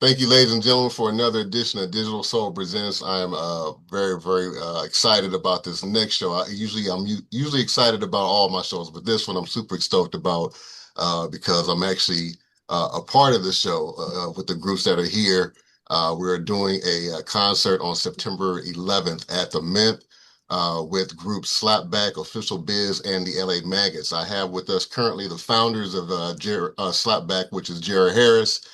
Thank you, ladies and gentlemen, for another edition of Digital Soul Presents. I am very excited about this next show. I'm usually excited about all my shows, but this one I'm super stoked about because I'm actually a part of the show with the groups that are here. We're doing a concert on September 11th at the Mint with groups SlapBak, Official Biz, and the LA Maggots. I have with us currently the founders of SlapBak, which is Jara Harris,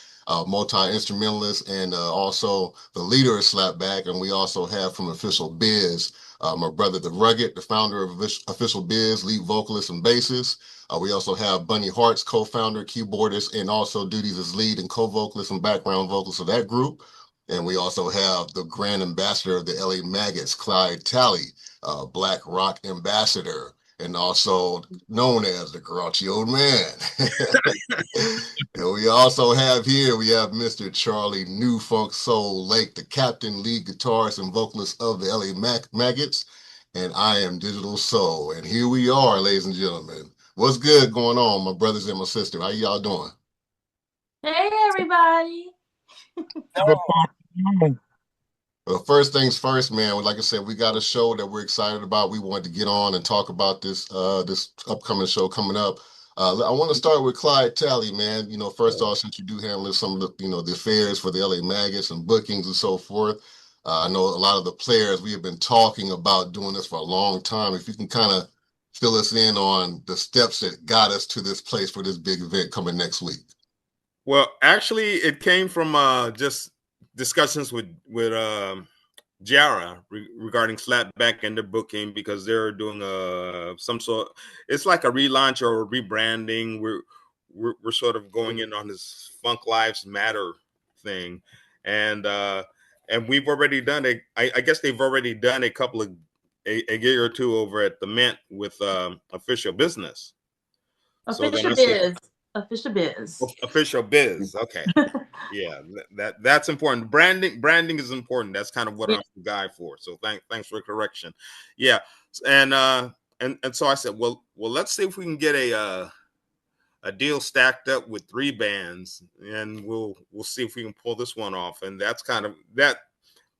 multi-instrumentalist, and also the leader of SlapBak. And we also have from Official Biz, my brother The Rugged, the founder of Official Biz, lead vocalist and bassist. We also have Bunny Hart's co-founder, keyboardist, and also duties as lead and co-vocalist and background vocalist of that group. And we also have the grand ambassador of the LA Maggots, Talley, Black Rock ambassador, and also known as the grouchy old man. And we have Mr. Charlie New Funk Soul Lake, the captain, lead guitarist, and vocalist of the LA Maggots. And I am Digital Soul. And here we are, ladies and gentlemen. What's good going on, my brothers and my sister? How y'all doing? Hey everybody. Well, first things first, man. Like I said, we got a show that we're excited about. We wanted to get on and talk about this upcoming show coming up. I want to start with Clyde Talley, man. First off, since you do handle some of the affairs for the LA Maggots and bookings and so forth, I know a lot of the players we have been talking about doing this for a long time. If you can kind of fill us in on the steps that got us to this place for this big event coming next week. Well, actually, it came from just discussions with Jara regarding SlapBak and their booking because they're doing some sort. It's like a relaunch or a rebranding. We're sort of going in on this Funk Lives Matter thing, and we've already done it. I guess they've already done a couple of a year or two over at the Mint with Official Business. Official Biz. Official Biz. Official Biz. Okay. Yeah, that's important. Branding is important. That's kind of what I'm the guy for. So thanks for the correction. Yeah, and so I said, well, let's see if we can get a deal stacked up with 3 bands, and we'll see if we can pull this one off. And that's kind of that.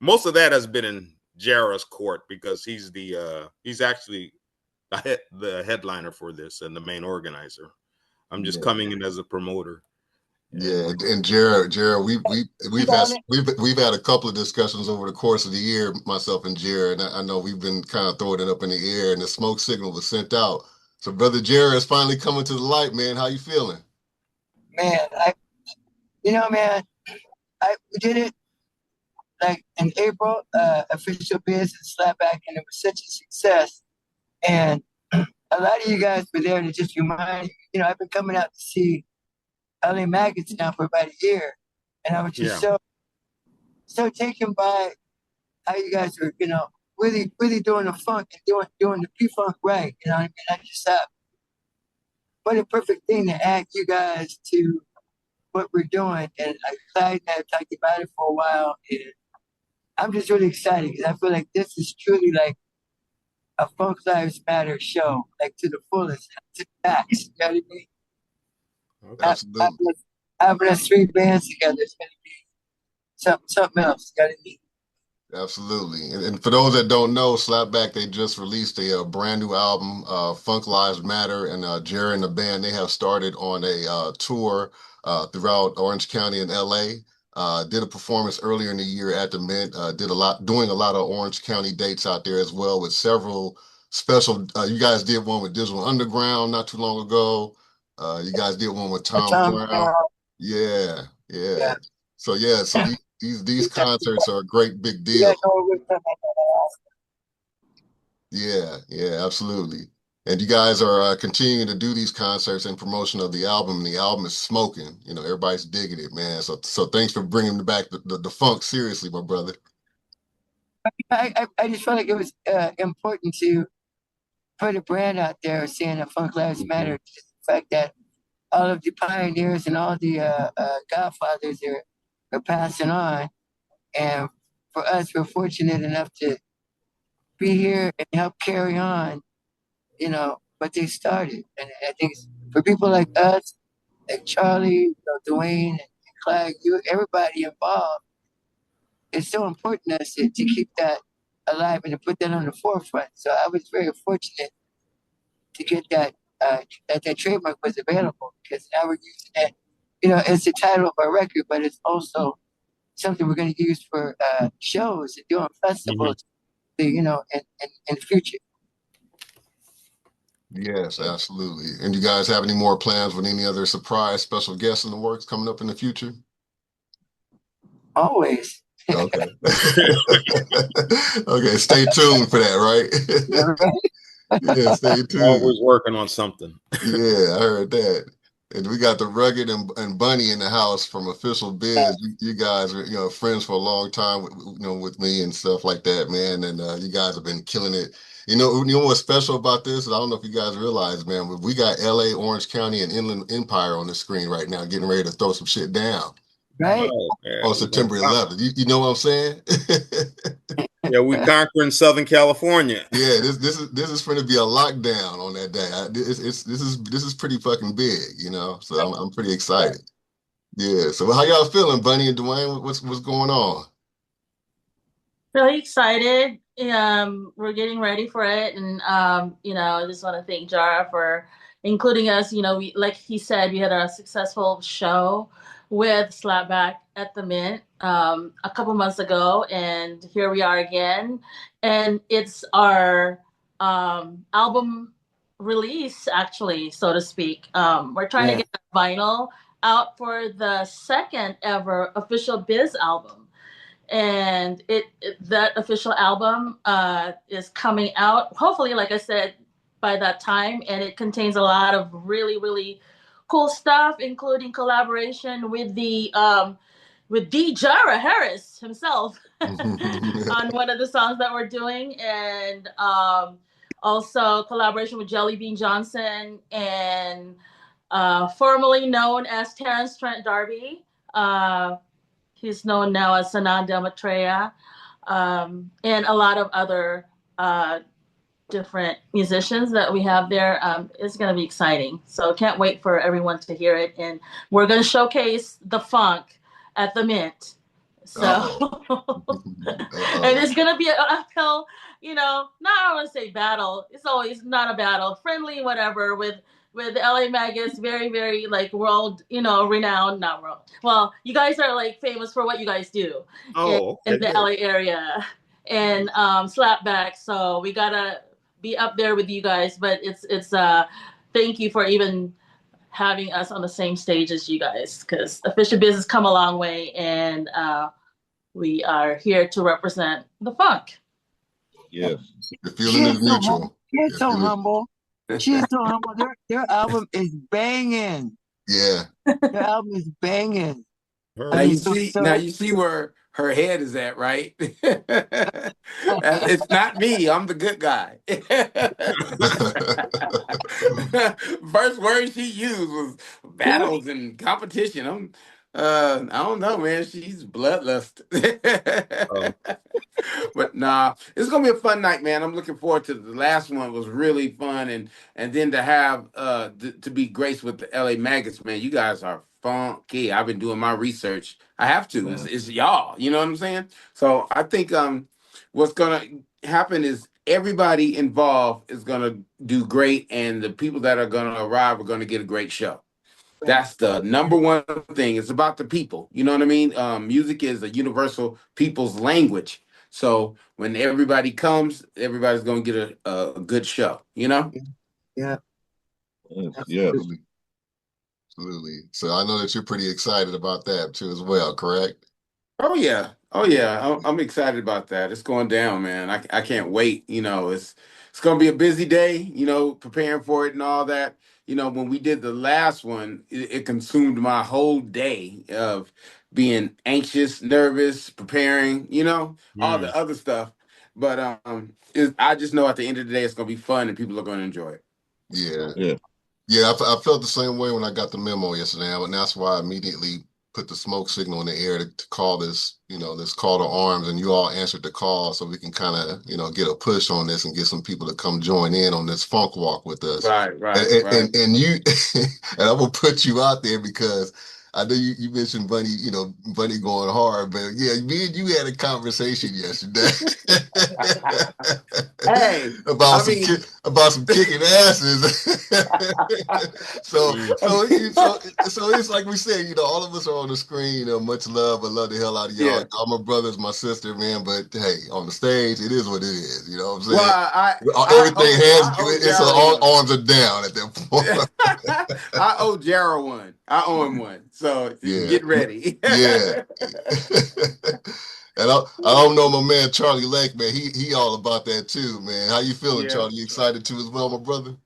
Most of that has been in Jara's court because he's actually the headliner for this and the main organizer. I'm just coming in as a promoter. Yeah, and Jared, we've had a couple of discussions over the course of the year, myself and Jared. And I know we've been kind of throwing it up in the air, and the smoke signal was sent out. So, brother Jared is finally coming to the light, man. How you feeling? Man, man, we did it like in April, Official Biz and SlapBak, and it was such a success. And a lot of you guys were there to just remind, I've been coming out to see LA Maggots now for about a year, and I was just so taken by how you guys are, really doing the funk and doing the P-funk right. You know what I mean? I just what a perfect thing to add you guys to what we're doing. And Clyde and I have talked about it for a while, and I'm just really excited because I feel like this is truly like a Funk Lives Matter show, like to the fullest, to the max. You know what I mean? Absolutely. Having us 3 bands together is going to be something else. You know what I mean? Absolutely. And for those that don't know, SlapBak, they just released a brand new album, Funk Lives Matter, and Jerry and the band, they have started on a tour throughout Orange County and LA. Did a performance earlier in the year at the Mint, doing a lot of Orange County dates out there as well with several special, you guys did one with Digital Underground not too long ago. You guys did one with Tom Brown. Yeah. So these concerts are a great big deal. Yeah, absolutely. And you guys are continuing to do these concerts in promotion of the album. The album is smoking. Everybody's digging it, man. So thanks for bringing back the funk seriously, my brother. I just felt like it was important to put a brand out there saying that Funk Lives Matter. Just the fact that all of the pioneers and all the godfathers are passing on. And for us, we're fortunate enough to be here and help carry on, what they started. And I think for people like us, like Charlie, Dwayne, and Clyde, you, everybody involved. It's so important to us to keep that alive and to put that on the forefront. So I was very fortunate to get that that trademark was available because now we're using that. It's the title of our record, but it's also something we're going to use for shows and doing festivals. In the future. Yes, absolutely. And you guys have any more plans with any other surprise special guests in the works coming up in the future? Always. Okay. Okay, stay tuned for that, right? Yeah, right. Yeah, stay tuned. Always working on something. Yeah, I heard that. And we got the Rugged and Bunny in the house from Official Biz. You guys are, friends for a long time, with me and stuff like that, man. And you guys have been killing it. You know what's special about this? I don't know if you guys realize, man, but we got LA, Orange County, and Inland Empire on the screen right now, getting ready to throw some shit down. Right. Oh, yeah, On September 11th. You know what I'm saying? yeah, we conquering Southern California. Yeah, this is going to be a lockdown on that day. This is pretty fucking big, So I'm pretty excited. Yeah. So how y'all feeling, Bunny and Dwayne? What's going on? Really excited. We're getting ready for it, and I just want to thank Jara for including us. We, like he said, we had a successful show with SlapBak at the Mint a couple months ago, and here we are again. And it's our album release, actually, so to speak. We're trying to get the vinyl out for the second ever Official Biz album. And that official album is coming out, hopefully, like I said, by that time. And it contains a lot of really, really cool stuff, including collaboration with the Jara Harris himself on one of the songs that we're doing, and also collaboration with Jelly Bean Johnson and formerly known as Terrence Trent D'Arby. He's known now as Sananda Maitreya, and a lot of other different musicians that we have there. It's going to be exciting. So can't wait for everyone to hear it. And we're going to showcase the funk at the Mint. So, and it's going to be an uphill, not, I want to say battle. It's always not a battle, friendly, whatever, with the LA Maggots, very, very like world, renowned, not world. Well, you guys are like famous for what you guys do in the LA area, and SlapBak. So we gotta be up there with you guys. But it's thank you for even having us on the same stage as you guys, because Official Business come a long way, and we are here to represent the funk. Yes, the feeling is mutual. She's so humble. She's so humble. Their album is banging. Yeah. Their album is banging. Now you see where her head is at, right? It's not me. I'm the good guy. First word she used was battles and competition. I don't know, man. She's bloodlust. But nah, it's gonna be a fun night, man. I'm looking forward to the last one. Was really fun, and then to have to be graced with the LA Maggots, man. You guys are funky. I've been doing my research. I have to. It's y'all. You know what I'm saying? So I think what's gonna happen is everybody involved is gonna do great, and the people that are gonna arrive are gonna get a great show. That's the number one thing. It's about the people. You know what I mean? Music is a universal people's language. So when everybody comes, everybody's going to get a good show, Yeah. Yeah. Absolutely. So I know that you're pretty excited about that too as well, correct? Oh yeah. I'm excited about that. It's going down, man. I can't wait. It's going to be a busy day, preparing for it and all that. When we did the last one, it consumed my whole day of being anxious, nervous, preparing, all the other stuff. But I just know at the end of the day, it's going to be fun and people are going to enjoy it. Yeah. I felt the same way when I got the memo yesterday, and that's why I immediately put the smoke signal in the air to call this, this call to arms, and you all answered the call so we can kind of, get a push on this and get some people to come join in on this funk walk with us. Right. And you, and I'm gonna put you out there because I know you mentioned Bunny, Bunny going hard, but yeah, me and you had a conversation yesterday Hey, about I mean, about some kicking asses. so Mm. so you so it's like we said, all of us are on the screen. Much love. I love the hell out of y'all. yeah. All my brothers, my sister, man. But hey, on the stage, it is what it is. You know what I'm Well, saying? Everything I owe it's Jara all one. arms are down at that point. I owe Jara one. I owe him one. So Yeah, get ready. yeah. And I don't know my man Charlie Lake, man. He all about that too, man. How you feeling, Yeah. Charlie? You excited too as well, my brother?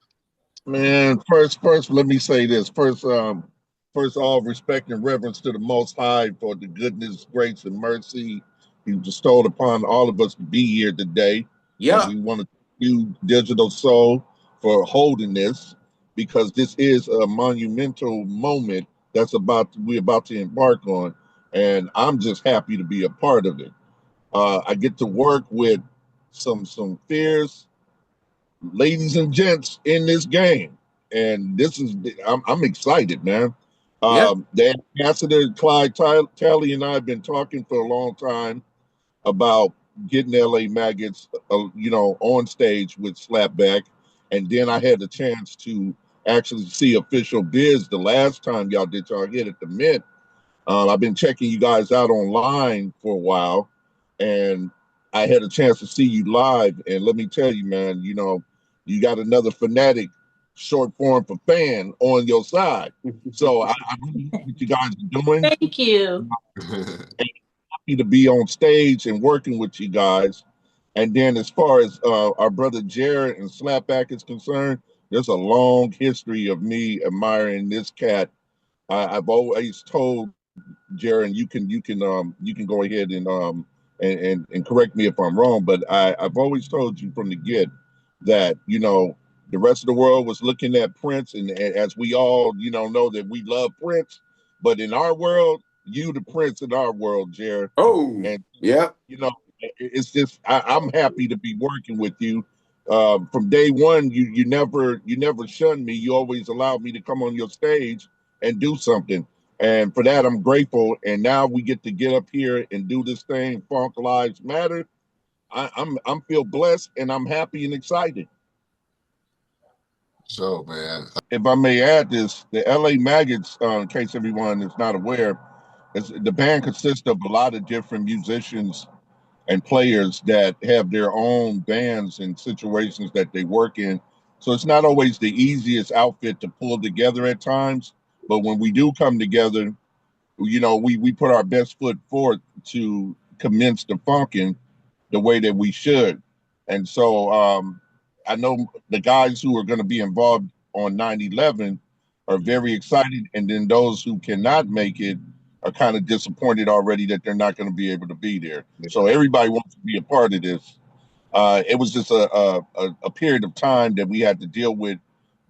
Man, first, let me say this. First, all respect and reverence to the Most High for the goodness, grace, and mercy He bestowed upon all of us to be here today. And Yeah. we want to thank you, Digital Soul, for holding this because this is a monumental moment we're about to embark on, and I'm just happy to be a part of it. I get to work with some fierce ladies and gents in this game. And I'm excited, man. Yeah. The ambassador Clyde Talley and I have been talking for a long time about getting LA Maggots, on stage with SlapBak. And then I had the chance to actually see official bids the last time y'all did y'all hit at the Mint. I've been checking you guys out online for a while, and I had a chance to see you live. And let me tell you, man, you got another fanatic short form for fan on your side. So I really like what you guys are doing. Thank you. And happy to be on stage and working with you guys. And then as far as our brother Jared and SlapBak is concerned, there's a long history of me admiring this cat. I've always told Jaron, you can go ahead and correct me if I'm wrong, but I've always told you from the get that the rest of the world was looking at Prince, and as we all know that we love Prince, but in our world, you the Prince in our world, Jared, Oh, and yeah. it's just I'm happy to be working with you. From day one, you never shunned me. You always allowed me to come on your stage and do something. And for that, I'm grateful. And now we get up here and do this thing. Funk Lives Matter. I'm feel blessed and I'm happy and excited. So, man. If I may add this, the LA Maggots, in case everyone is not aware, the band consists of a lot of different musicians and players that have their own bands and situations that they work in. So it's not always the easiest outfit to pull together at times. But when we do come together, we put our best foot forward to commence the funking the way that we should. And so I know the guys who are going to be involved on 9/11 are very excited. And then those who cannot make it are kind of disappointed already that they're not going to be able to be there. So everybody wants to be a part of this. It was just a period of time that we had to deal with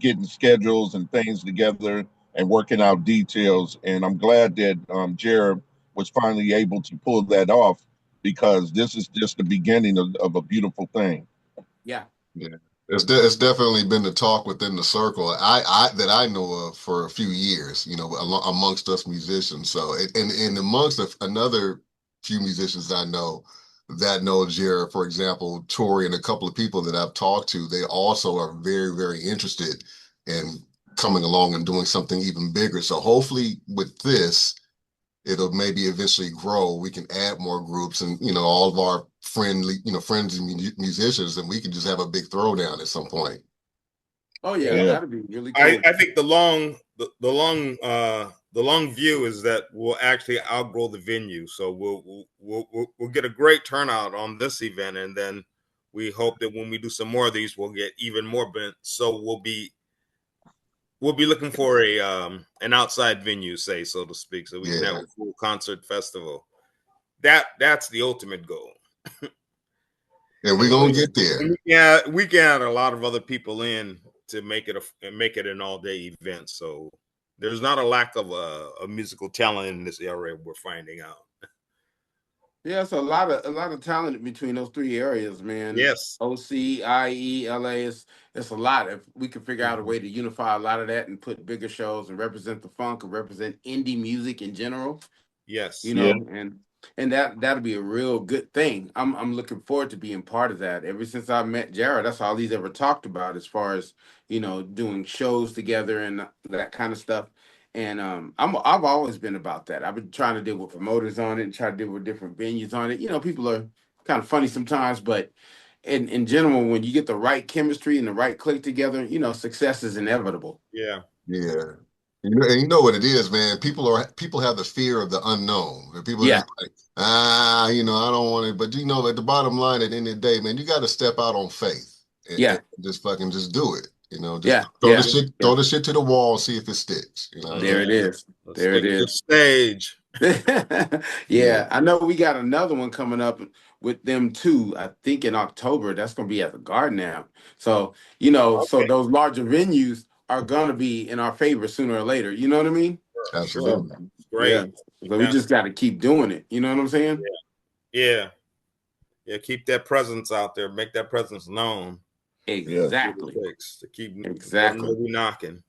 getting schedules and things together and working out details. And I'm glad that Jared was finally able to pull that off because this is just the beginning of a beautiful thing. Yeah. Yeah, it's definitely been the talk within the circle I that I know of for a few years. Amongst us musicians. So and amongst another few musicians I know Jara, for example, Tori, and a couple of people that I've talked to, they also are very, very interested in coming along and doing something even bigger. So hopefully with this, it'll maybe eventually grow. We can add more groups and, all of our friends and musicians, and we can just have a big throwdown at some point. Oh yeah, Yeah. that'd be really cool. I think the long view is that we'll actually outgrow the venue, so we'll get a great turnout on this event, and then we hope that when we do some more of these, we'll get even more bent. So we'll be looking for an outside venue, so to speak, so we can have Yeah. a full concert festival. That's the ultimate goal. Yeah, we're And gonna get there. we can add a lot of other people in to make it an all day event. So there's not a lack of musical talent in this area. We're finding out. Yeah, it's a lot of talent between those three areas, man. Yes. OC, IE, LA. It's a lot. If we could figure out a way to unify a lot of that and put bigger shows and represent the funk and represent indie music in general, Yes. you Yeah. know, and that'll be a real good thing. I'm looking forward to being part of that. Ever since I met Jara, that's all he's ever talked about as far as, doing shows together and that kind of stuff. And I've always been about that. I've been trying to deal with promoters on it and try to deal with different venues on it. People are kind of funny sometimes, but in general, when you get the right chemistry and the right click together, success is inevitable. Yeah. Yeah. And you know what it is, man. People have the fear of the unknown. And people are Yeah, just like, I don't want it. But at the bottom line, at the end of the day, man, you got to step out on faith and yeah, just fucking just do it. Just yeah, yeah, yeah. throw the shit to the wall, see if it sticks. You know what I There mean? it Yeah. is. Let's There it take the is. stage. Yeah. Yeah, I know we got another one coming up with them too. I think in October. That's going to be at the Garden now. So, so Okay. those larger venues are going to be in our favor sooner or later. You know what I mean? Sure. So, Absolutely. Great. yeah. So we Yeah. just got to keep doing it. You know what I'm saying? Yeah. Yeah. Keep that presence out there. Make that presence known. Yeah. That's what Exactly. it takes to keep let them know Exactly. we knocking.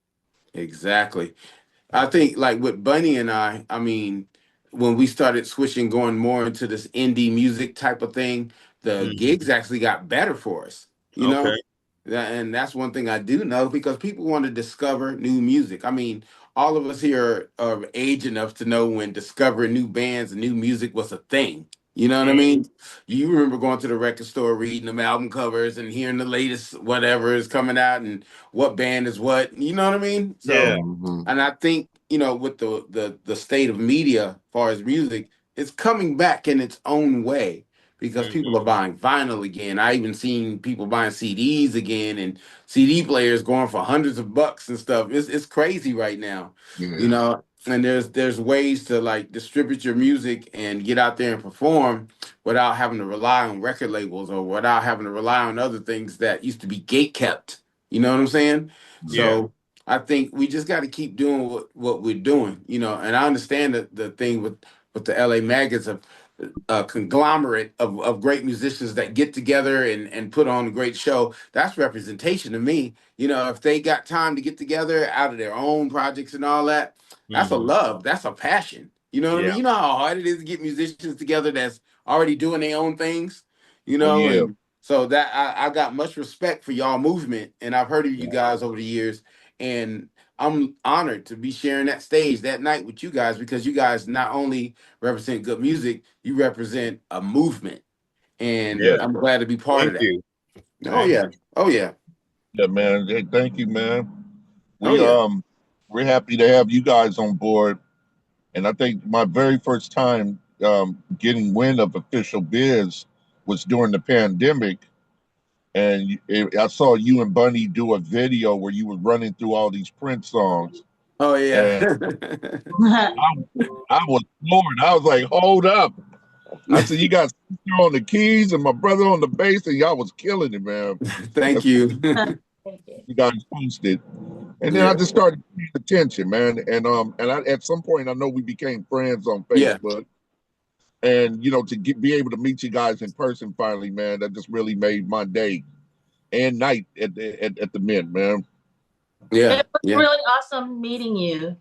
Exactly. I think like with Bunny and I mean, when we started switching, going more into this indie music type of thing, the Mhm. gigs actually got better for us. You Okay. know, and that's one thing I do know because people want to discover new music. I mean, all of us here are age enough to know when discovering new bands and new music was a thing. You know what I Mhm. mean? You remember going to the record store, reading them album covers, and hearing the latest whatever is coming out and what band is what. You know what I mean? Yeah. So, Hmm. and I think with the state of media, as far as music, it's coming back in its own way because people Mhm. are buying vinyl again. I even seen people buying CDs again and CD players going for hundreds of bucks and stuff. It's crazy right now, you Yeah. know. And there's ways to like distribute your music and get out there and perform without having to rely on record labels or without having to rely on other things that used to be gate kept. You know what I'm saying? Yeah. So I think we just got to keep doing what we're doing, And I understand the thing with the LA Maggots of a conglomerate of great musicians that get together and put on a great show. That's representation to me. If they got time to get together out of their own projects and all that, that's a Mhm. love. That's a passion. You know what I Yeah. mean? You know how hard it is to get musicians together that's already doing their own things, Oh yeah. and so that I got much respect for y'all movement, and I've heard of you guys over the years, and I'm honored to be sharing that stage that night with you guys because you guys not only represent good music, you represent a movement, and Yeah. I'm glad to be part Thank of that. you. Oh Thank yeah, you. oh yeah, Yeah, man. Hey, thank you, man. oh We yeah. we're happy to have you guys on board. And I think my very first time getting wind of Official Biz was during the pandemic. And I saw you and Bunny do a video where you were running through all these Prince songs. Oh yeah. And I, I was floored. I was like, hold up. I said, you got sister on the keys and my brother on the bass, and y'all was killing it, man. Thank That's you. Thank you. you guys posted. And then I Yeah, just started paying attention, man. And at some point I know we became friends on yeah, Facebook. And to be able to meet you guys in person finally, man, that just really made my day and night at the Mint, man. yeah, It was yeah. really awesome meeting you.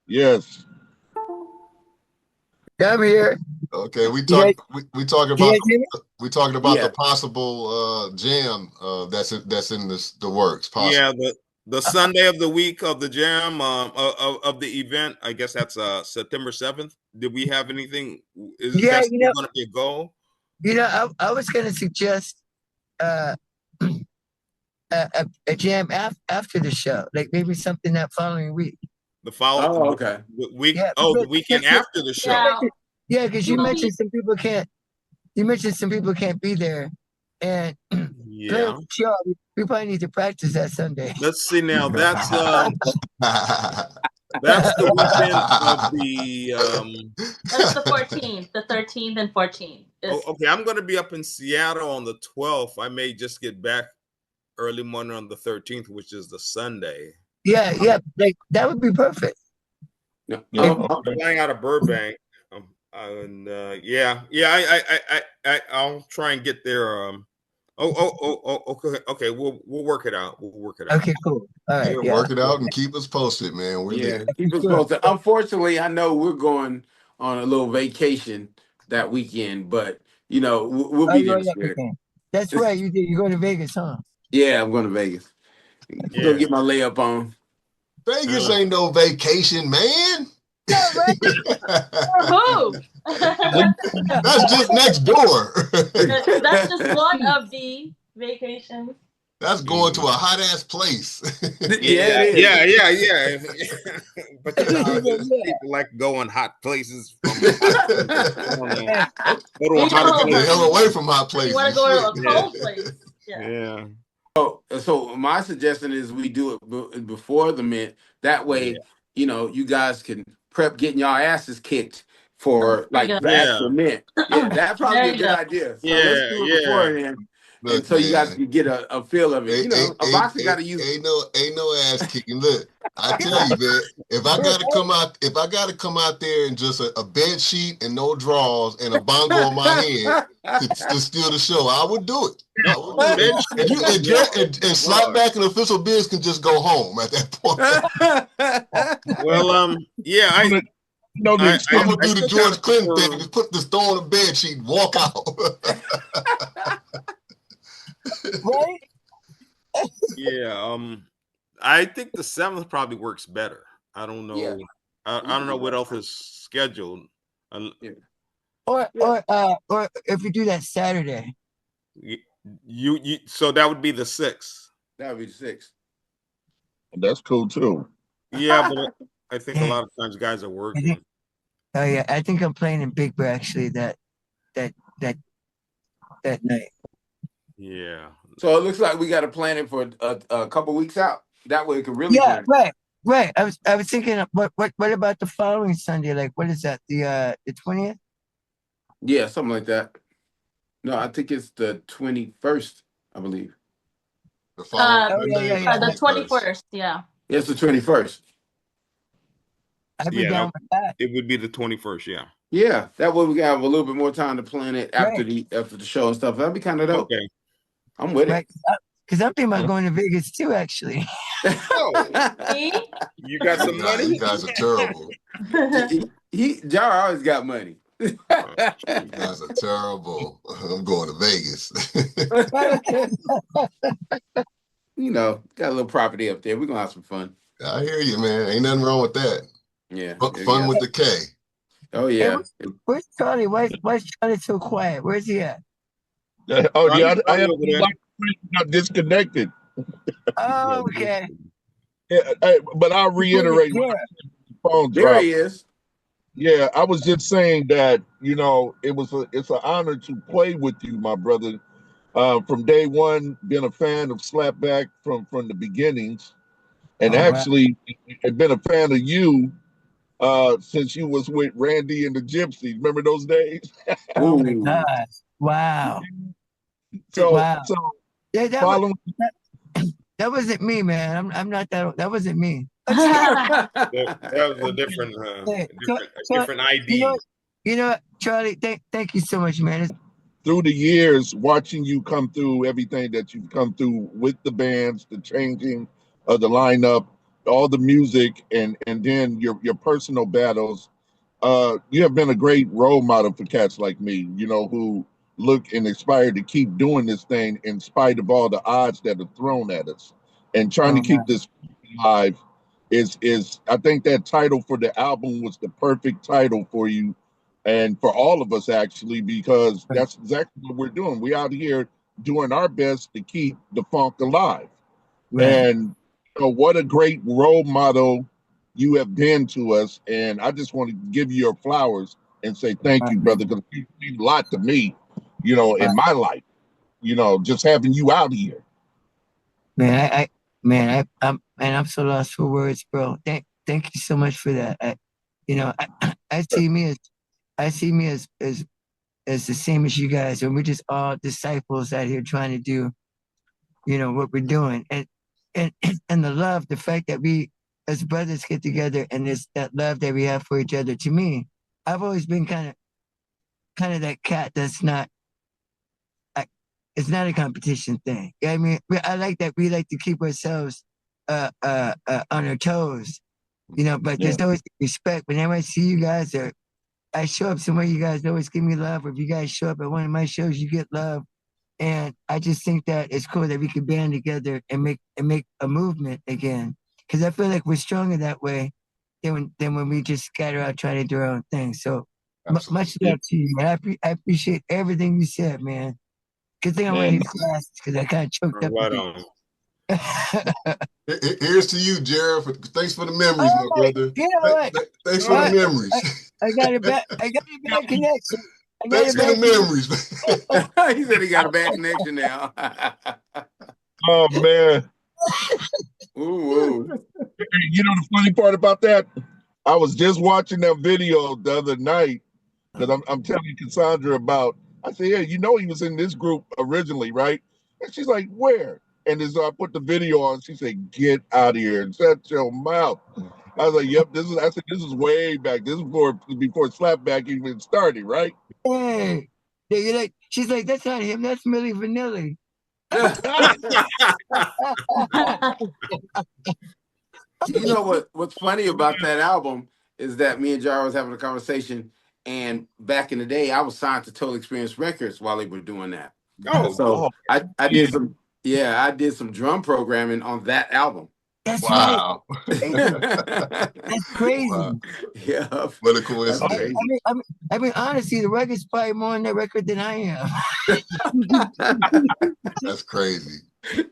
Yes. Yeah, I'm here. Okay. You guys, We talking can you about guys hear me? the Yeah. possible jam that's in the works. Possible. Yeah. The Sunday of the week of the jam, of the event, I guess that's September 7th. Did we have anything? Is Yeah, that still going to be a goal? I was gonna suggest uh, a jam after the show, like maybe something that following week. The follow Oh, okay. the week? Yeah, Oh, the weekend after the show. Yeah, yeah, because you we'll be. mentioned some people can't. You mentioned some people can't be there, and Yeah. clearly, sure, we probably need to practice that Sunday. Let's see now. That's the weekend of the That's the 14th, the 13th and 14th. oh, Is okay. I'm going to be up in Seattle on the 12th. I may just get back early morning on the 13th, which is the Sunday. Yeah, like that would be perfect. Yeah. Yeah. If, I'm Oh, Okay. flying out of Burbank. And I'll try and get there. Okay. We'll work it out. We'll work it out. Okay, cool. All right, Yeah, yeah. work it out and keep us posted, man. We're Yeah, there. keep us Sure. posted. Unfortunately, I know we're going on a little vacation that weekend, but we'll Oh, be you there in already got the spirit. thing. That's right. You did. You go to Vegas, huh? Yeah, I'm going to Vegas. Go Yeah. get my layup on. Vegas ain't no vacation, man. Yeah, right. For who? That's just next door. That's just one of the vacations. That's going to a hot ass place. Yeah, it is. Yeah. But Yeah. people like going hot places from hot places. I don't know. Hey, Go to a You Try to hot get the know, place. hell away from hot you want to places. go to Shit. a cold place. Yeah. Yeah. So my suggestion is we do it before the mint. That Yeah. way, you guys can prep getting y'all asses kicked for There you like go. the actual mint. Yeah, that'd probably be There a you good go. idea. So let's Yeah. do it Yeah. beforehand, and Look, so you guys man. can get a feel of it. A boxer got to use. Ain't no ass kicking. Look, I tell you, man, if I gotta come out there in just a bed sheet and no drawers and a bongo on my head to steal the show, I would do it. I would do Bed it. sheets and no drawers. And Lord. SlapBak and official biz can just go home at that point. Well, yeah, You know the I'm extent. gonna do the still kind George of Clinton thing, prefer. just put this throw on a bed sheet and walk out. right? Yeah, I think the 7th probably works better. I don't Yeah, know. I don't know what else is scheduled. Uh, yeah. Or if you do that Saturday. you so that would be the 6th. That would be the 6th. That's cool too. Yeah, but I think a Yeah. lot of times guys are I working. think. Oh yeah, I think I'm playing in Big Bear actually that that night. Yeah. So it looks like we got to plan it for a couple weeks out. That way, we can really Yeah, plan. right. I was thinking of what about the following Sunday? Like what is that? The 20th? Yeah, something like that. No, I think it's the 21st, I believe. The following Oh yeah, Sunday, yeah, The 21st. 21st. Yeah. It's the 21st. I'd be Yeah, down with that. it would be the 21st. Yeah. Yeah, that way we can have a little bit more time to plan it after Right. the show and stuff. That'd be kind of dope. Okay. I'm with Right. Because I'm thinking about going to Vegas too, actually. Oh, See? you got some You money? guys are terrible. it. Jar always got money. You guys are terrible. I'm going to Vegas. Got a little property up there. We're gonna have some fun. I hear you, man. Ain't nothing wrong with that. Yeah. Fun with the K. Oh Hey, yeah. where's Charlie? Why's Charlie so quiet? Where's he at? Oh Ronnie- yeah, I Ronnie have over there. not disconnected. Oh, okay. Yeah, but I'll reiterate when Yeah. the phone There dropped. he is. Yeah, I was just saying that it's an honor to play with you, my brother. From day one, been a fan of SlapBak from the beginnings, and Oh, wow. actually, I've been a fan of you since you was with Randy and the Gypsies. Remember those days? Oh my Ooh. God. Wow. So, Wow. so Yeah, following. that wasn't me, man. I'm not that wasn't me. That was a different, Hey, different ID. You know what, Charlie, thank you so much, man. Through the years, watching you come through everything that you've come through with the bands, the changing of the lineup, all the music, and then your personal battles, you have been a great role model for cats like me, who look and aspire to keep doing this thing in spite of all the odds that are thrown at us. And trying to keep this alive is I think that title for the album was the perfect title for you and for all of us actually, because that's exactly what we're doing. We're out here doing our best to keep the funk alive. Right. And what a great role model you have been to us. And I just want to give you your flowers and say thank you, brother, because you mean a lot to me, in my life, just having you out here. Man, I'm so lost for words, bro. Thank you so much for that. I see me as the same as you guys, and we're just all disciples out here trying to do, what we're doing, and and the love, the fact that we as brothers get together, and this that love that we have for each other. To me, I've always been kind of kind of that cat that's not. It's not a competition thing. Yeah, I mean, I like that we like to keep ourselves on our toes, but Yeah. there's always respect. Whenever I see you guys, or I show up somewhere, you guys always give me love. Or if you guys show up at one of my shows, you get love. And I just think that it's cool that we can band together and make a movement again. Because I feel like we're stronger that way than when we just scatter out trying to do our own thing. So much Absolutely. love to you, man. I appreciate everything you said, man. Good thing I'm wearing Man, these glasses because I kind of choked up a Right bit. on. Here's to you, Jared. Thanks for the memories, All my right, brother. you know what? Thanks for the What? memories. I got a bad. I got a bad connection. I got a Thanks for the bad connection. memories. He said he got a bad connection now. oh man. Ooh, ooh. You know the funny part about that? I was just watching that video the other night because I'm telling Cassandra about. I said, yeah, he was in this group originally, right? And she's like, where? And as I put the video on, she said, get out of here and shut your mouth. I was like, yep, this is way back. This is before SlapBak even started, right? Hey, you're like, she's like, that's not him. That's Millie Vanilli. You know what's funny about that album is that me and Jara was having a conversation, and back in the day, I was signed to Total Experience Records while they were doing that. Oh, So Oh, I yeah. I did some drum programming on that album. That's right. Wow. That's Wow. crazy. Yeah, What a that's I, coincidence. crazy. I mean, honestly, the record's probably more on that record than I am. That's crazy.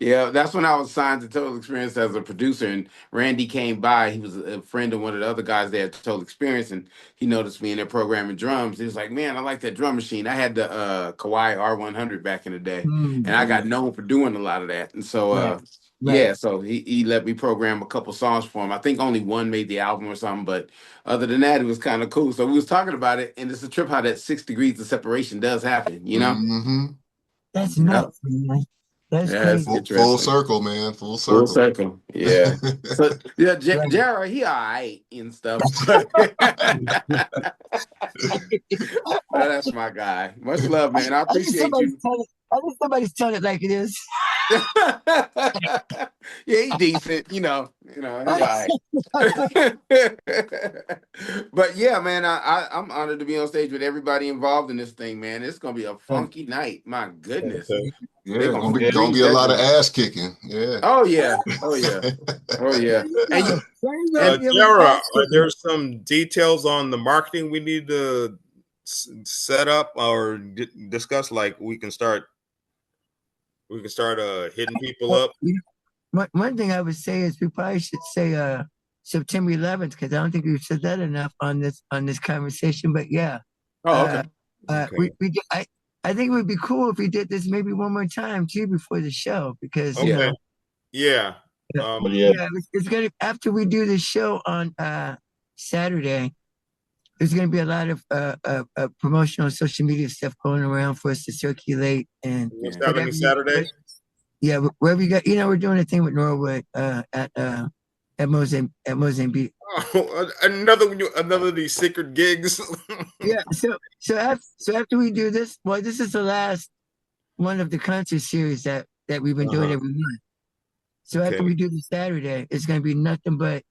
Yeah, that's when I was signed to Total Experience as a producer, and Randy came by. He was a friend of one of the other guys there at Total Experience, and he noticed me in there programming drums. He was like, "Man, I like that drum machine. I had the Kawai R100 back in the day, and I got known for doing a lot of that." And so, Right, right. yeah, so he let me program a couple songs for him. I think only one made the album or something, but other than that, it was kind of cool. So we was talking about it, and it's a trip how that 6 degrees of separation does happen. Mm-hmm. That's Yeah, nuts, man. That's yeah, it's crazy. Full interesting. circle, man. Full Full circle. circle. Yeah. So yeah, Right. Jara, he all right and stuff, but that's my guy. Much love, man. I I think appreciate somebody's you. telling. I think somebody's telling it like it is. Yeah, he decent, he all right. But yeah, man, I'm honored to be on stage with everybody involved in this thing, man. It's gonna be a funky night. My goodness. okay. They're Yeah, gonna Yeah. gonna freeze be a that lot of joint. ass kicking. Yeah. Oh yeah. Oh yeah. Oh yeah. There you And go. you There you go. and Yeah, with Jara, that are there some details on the marketing we need to set up or discuss? Like we can start hitting people up. One thing I would say is we probably should say September 11th because I don't think we've said that enough on this conversation. But yeah, Oh, uh, okay. Okay. I think it would be cool if we did this maybe one more time too before the show because Okay. Yeah. yeah, Yeah. it's gonna after we do the show on Saturday. There's going to be a lot of promotional social media stuff going around for us to circulate and What's Yeah. happening Saturday? yeah, wherever you got, we're doing a thing with Norwood at Mozambique. Oh, another of these secret gigs. Yeah, so after we do this, well, this is the last one of the concert series that we've been doing Uh-huh. every month. So after Okay. we do the Saturday, it's going to be nothing but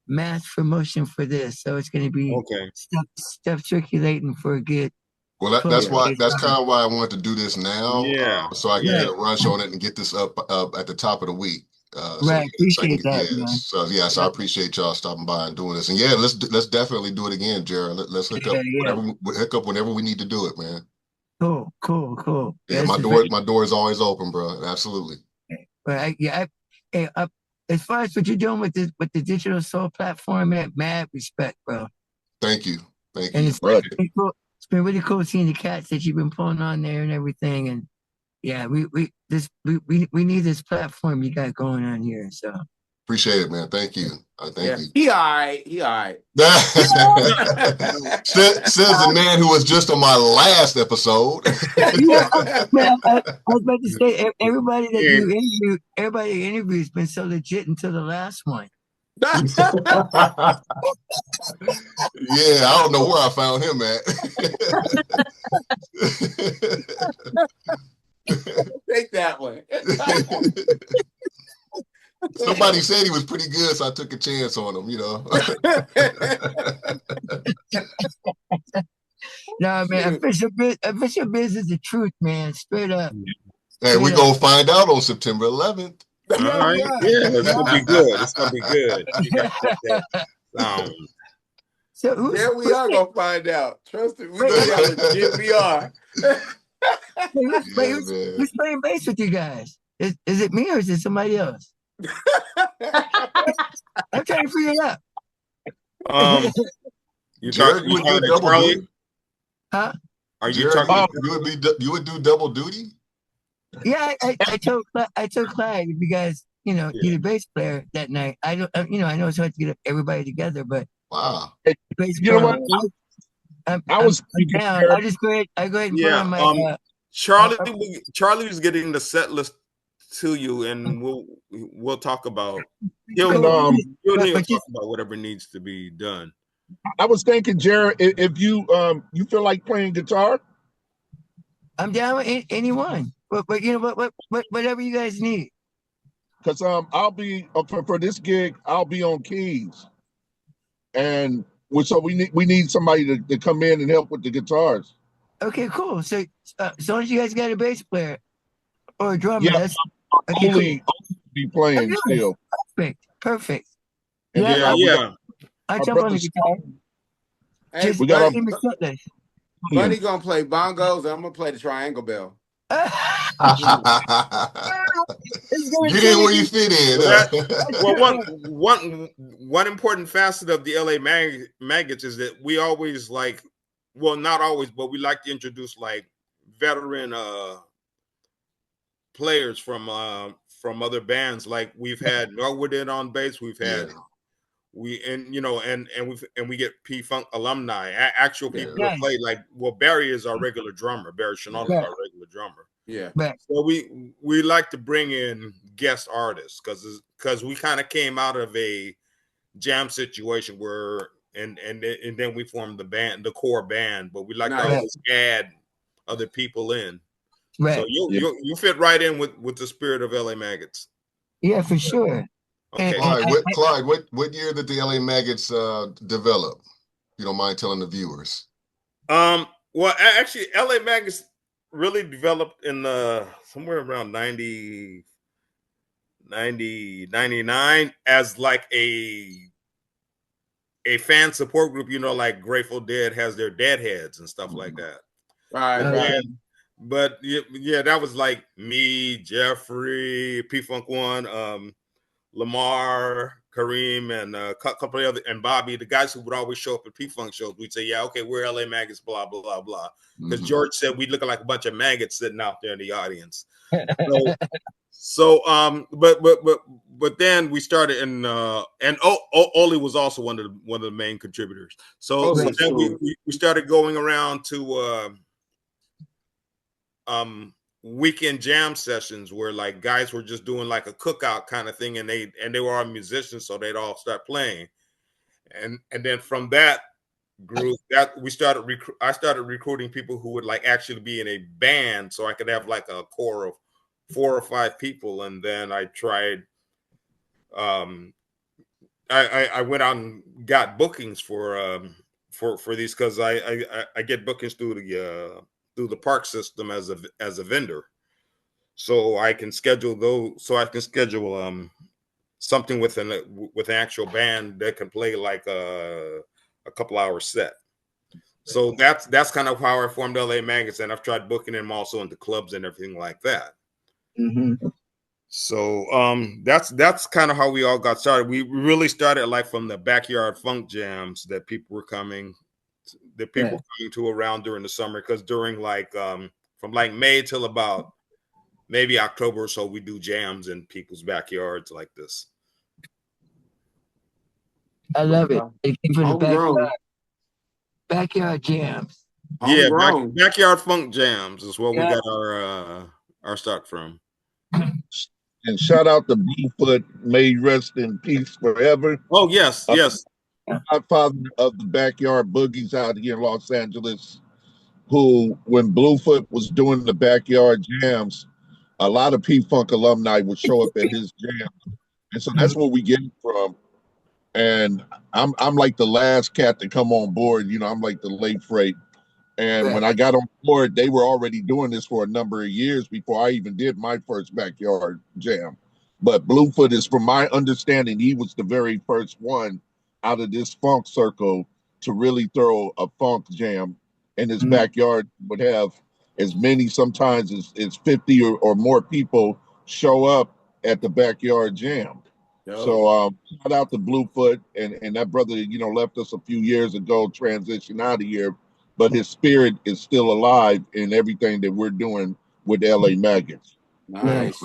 mass promotion for this. So it's going to be Okay. stuff circulating for a good Well, 12 that's Yeah. why days. that's kind of why I wanted to do this now, Yeah. so I can Yeah. get a rush on it and get this up at the top of the week. Right, So I can appreciate get, that, man. yes. So yes, I appreciate y'all stopping by and doing this. And yeah, let's definitely do it again, Jared. Let's hook up Yeah. whenever we need to do it, man. Cool. Yeah, This is very, my door is always open, bro. Absolutely. but as far as what you're doing with the digital soul platform, man, mad respect, bro. Thank you. Thank And you. it's Right. been cool. It's been really cool seeing the cats that you've been pulling on there and everything. And yeah, we need this platform you got going on here. So Appreciate it, man. Thank you. Thank Yeah. you. He all right. He all right. Says the man who was just on my last episode. man, I was about to say everybody that Yeah. you interview, everybody you interview has been so legit until the last one. Yeah, I don't know where I found him at. Take that one. Somebody said he was pretty good, so I took a chance on him, you know. Nah, man, official biz is the truth, man. Straight up. Hey, we're going to find out on September 11th. All right. Yeah, it's going to be good. It's going to be good. You got to get that sound. So who's Yeah, we are gonna find out. Trust me, we're gonna see how legit we are. Who's playing bass with you guys? Is it me or is it somebody else? I'm trying to figure it out. You Jared, talking you would do to double Charlie? duty? Huh? Are you Jared, talking? you would do double duty? Yeah, I told Clyde if you guys, need a bass player that night. I don't, I know it's hard to get everybody together, but Wow. bass You know player, what? I was I'm thinking, down. Jared, I just go ahead and put Yeah. on my Charlie was getting the set list to you, and we'll talk about. He'll and, talk about whatever needs to be done. I was thinking, Jared, if you you feel like playing guitar, I'm down with anyone. But whatever you guys need. because I'll be for this gig, I'll be on keys, and so we need somebody to come in and help with the guitars. Okay, cool. So as long as you guys got a bass player or a drummer, Yeah, that's I'll only be playing still. Perfect. And Yeah, then I our jump on the brothers- guitar. Hey, we got in the set list. Buddy gonna play bongos, and I'm gonna play the triangle bell. Get in where you fit in. Well, one important facet of the LA Maggots is that we always not always, but we like to introduce like veteran players from other bands. Like we've had Norwood in on bass, we've had we get P-Funk alumni, actual people who play Barry is our regular drummer. Barry Chenault is our regular drummer. Yeah. So we like to bring in guest artists because we kind of came out of a jam situation where and then we formed the core band, but we like to always add other people in. Right. So you fit right in with the spirit of LA Maggots. Yeah, for sure. Okay. Clyde, what year did the LA Maggots develop? You don't mind telling the viewers? Well, actually, LA Maggots really developed in somewhere around 99 as like a fan support group, like Grateful Dead has their Deadheads and stuff like that. Right. But yeah, that was like me, Jeffrey, P-Funk One, Lamar, Kareem, and a couple of other, and Bobby, the guys who would always show up at P-Funk shows. We'd say, yeah, okay, we're LA Maggots, blah, blah, blah, blah. Because George said we look like a bunch of maggots sitting out there in the audience. But then we started and Oli was also one of the main contributors. So then we started going around to weekend jam sessions where like guys were just doing like a cookout kind of thing, and they were all musicians, so they'd all start playing, and then from that group that I started recruiting people who would like actually be in a band, so I could have like a core of 4 or 5 people. And then I tried I went out and got bookings for these, because I get bookings through the park system as a vendor, so I can schedule something with an actual band that can play like a couple hours set. So that's kind of how I formed LA Maggots, and I've tried booking them also into clubs and everything like that. So that's kind of how we all got started. We really started like from the backyard funk jams that people were coming to around during the summer, because during like from like May till about maybe October or so, we do jams in people's backyards like this. I love it. For the backyard jams. Yeah, backyard funk jams is where we got our start from. And shout out to Bluefoot, may he rest in peace forever. Oh yes. Godfather of the backyard boogies out here in Los Angeles. who, when Bluefoot was doing the backyard jams, a lot of P-Funk alumni would show up at his jam. And so that's where we get it from. And I'm like the last cat to come on board. You know, I'm like the late freight. And when I got on board, they were already doing this for a number of years before I even did my first backyard jam. But Bluefoot is, from my understanding, he was the very first one out of this funk circle to really throw a funk jam in his backyard. Would have as many sometimes as 50 or more people show up at the backyard jam. So shout out to Bluefoot, and that brother, you know, left us a few years ago, transitioned out of here, but his spirit is still alive in everything that we're doing with LA Maggots. Nice.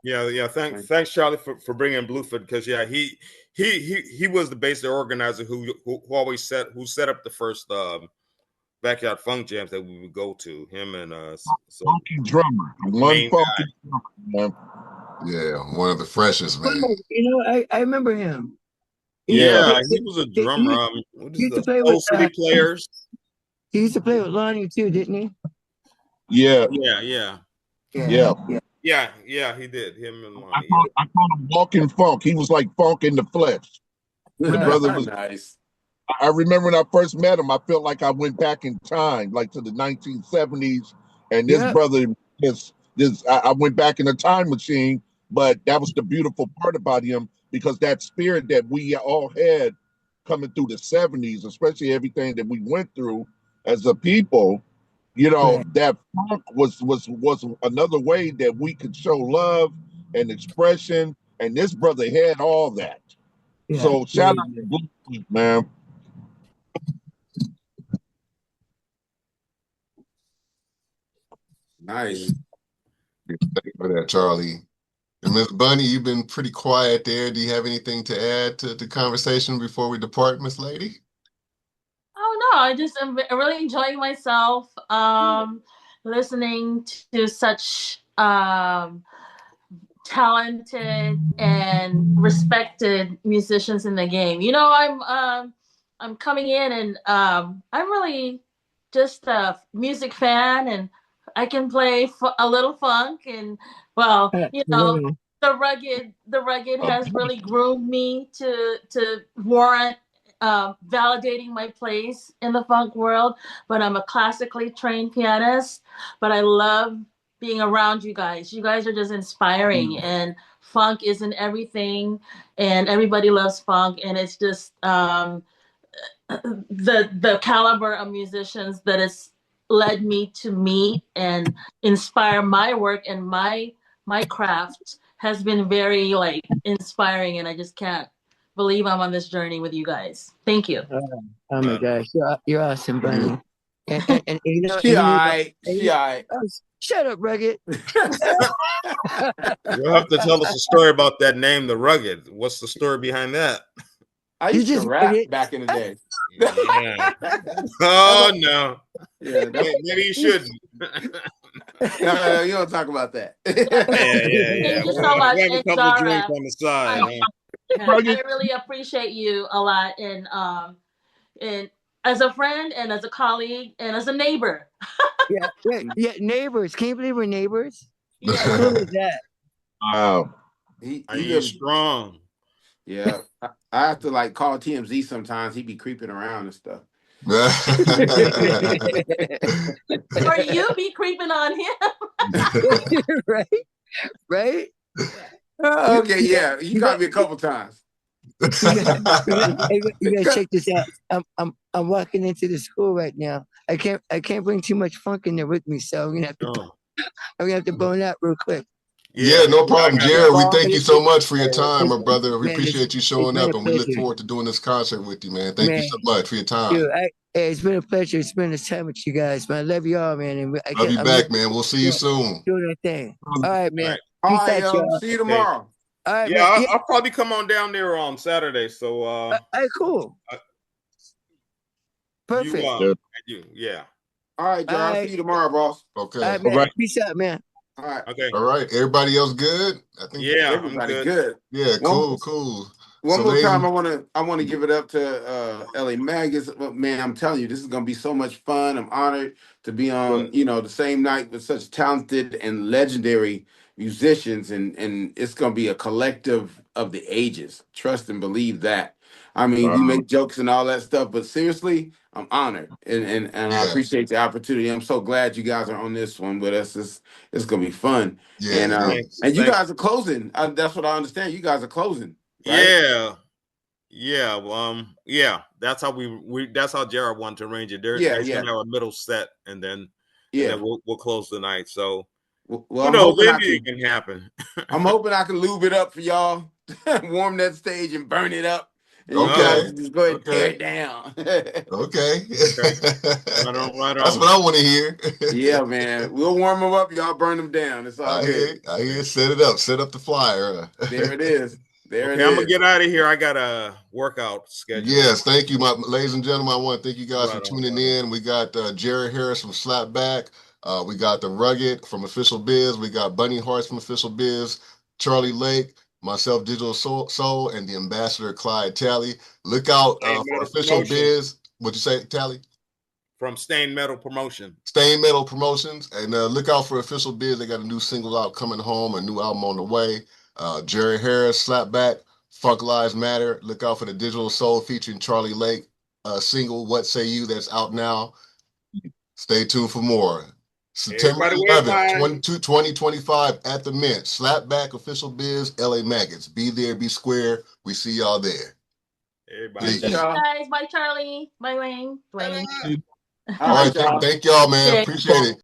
Yeah. Thanks, Charlie, for bringing Bluefoot, because he was the basic organizer who always set up the first backyard funk jams that we would go to. Him and funky drummer, one funky drummer, man. Yeah, one of the freshest, man. You know, I remember him. Yeah, he was a drummer. What He is used to the play Soul with City Players? he used to play with Lonnie too, didn't he? Yeah, Yeah, he did. Him and Lonnie. I call him walking funk. He was like funk in the flesh. The brother was nice. I remember when I first met him, I felt like I went back in time, like to the 1970s. And this brother, I went back in a time machine. But that was the beautiful part about him, because that spirit that we all had coming through the 70s, especially everything that we went through as a people, you know, that funk was another way that we could show love and expression. And this brother had all that. So shout out to Bluefoot, man. Nice. Thank you for that, Charlie. And Miss Bunny, you've been pretty quiet there. Do you have anything to add to the conversation before we depart, Miss Lady? Oh no, I'm really enjoying myself. Listening to such talented and respected musicians in the game. You know, I'm coming in and I'm really just a music fan, and I can play a little funk, and well, you know, the rugged has really groomed me to warrant validating my place in the funk world. But I'm a classically trained pianist, but I love being around you guys. You guys are just inspiring, and funk isn't everything, and everybody loves funk, and it's just the caliber of musicians that has led me to meet and inspire my work, and my craft has been very like inspiring, and I just can't believe I'm on this journey with you guys. Thank you. Oh my gosh, you're awesome, Bunny. And you know, She all right. Shut up, Rugged. You'll have to tell us a story about that name, the Rugged. What's the story behind that? I used to rap back in the day. Yeah. Oh no. Yeah, maybe you shouldn't. No, you don't talk about that. Yeah. Thank you so much, We have a couple of drinks on the side. I really appreciate you a lot, and as a friend, and as a colleague, and as a neighbor. yeah, neighbors. Can you believe we're neighbors? Yeah. How cool is that? Wow. He Are you lives strong? Yeah, I have to like call TMZ sometimes. He be creeping around and stuff. Or you be creeping on him. right? Okay, yeah, you got me a couple times. You gotta check this out. I'm walking into the school right now. I can't bring too much funk in there with me, so I'm gonna have to bone out real quick. Yeah, no problem, Jared. We thank you so much for your time, my brother. We appreciate you showing up, and we look forward to doing this concert with you, man. Thank you so much for your time. Dude, it's been a pleasure spending this time with you guys, man. I love you all, man. And love you back, man. We'll see you soon. Doing that thing. All right, man. All right, see you tomorrow. All right, yeah, man. I'll probably come on down there on Saturday. So, all right, cool. Perfect. Yeah. All right, John. I'll see you tomorrow, boss. Okay. All right. Peace out, man. All right. Okay. All right. Everybody else good? I think everybody good. Yeah, cool. One So more ladies time, and I want to give it up to LA Maggots. Well, man, I'm telling you, this is gonna be so much fun. I'm honored to be on, Good. the same night with such talented and legendary musicians, and it's gonna be a collective of the ages. Trust and believe that. I mean, we Wow. make jokes and all that stuff, but seriously, I'm honored and I yeah, appreciate the opportunity. I'm so glad you guys are on this one with us. It's gonna be fun, yeah, and it Thanks. is. and you Thanks. guys are closing. That's what I understand. You guys are closing, right? Yeah. Yeah, yeah, that's how that's how Jared wanted to arrange it. Yeah, There's yeah. gonna have a middle set, and then Yeah. we'll close the night. So Well, who I'm knows? hoping I Maybe it can. can happen. I'm hoping I can lube it up for y'all, warm that stage and burn it up, and you guys Okay, Oh, can just go ahead and tear okay, it down. okay. okay. Right on, right That's on. what I want to hear. Yeah, man. We'll warm them up. Y'all burn them down. It's all I hear, good. I hear. Okay. Set it up. Set up the flyer. There it is. There it Okay, I'm gonna is. get out of here. I got a workout schedule. Yes, thank you, my ladies and gentlemen. I want to thank you guys for Right on, tuning right on. in. We got Jara Harris from SlapBak. We got the Rugged from Official Biz. We got Bunny Hearts from Official Biz. Charlie Lake, myself, Digital Soul, and the ambassador Clyde Talley. Look out Stain for Metal Official Promotion. Biz. What'd you say, Talley? From Stain Metal Promotion. Stain Metal Promotions, and look out for Official Biz. They got a new single out coming home, a new album on the way. Jerry Harris, Slapback, Funk Lives Matter. Look out for the Digital Soul featuring Charlie Lake single, What Say You, that's out now. Stay tuned for more. September Everybody wave 11th, line. 2025 at the Mint. Slapback, Official Biz, LA Maggots. Be there, be square. We see y'all there. Everybody. Thanks, Peace. y'all. Guys, bye Charlie, bye Wayne. All All right, right, y'all. thank y'all, man. Okay. Appreciate it.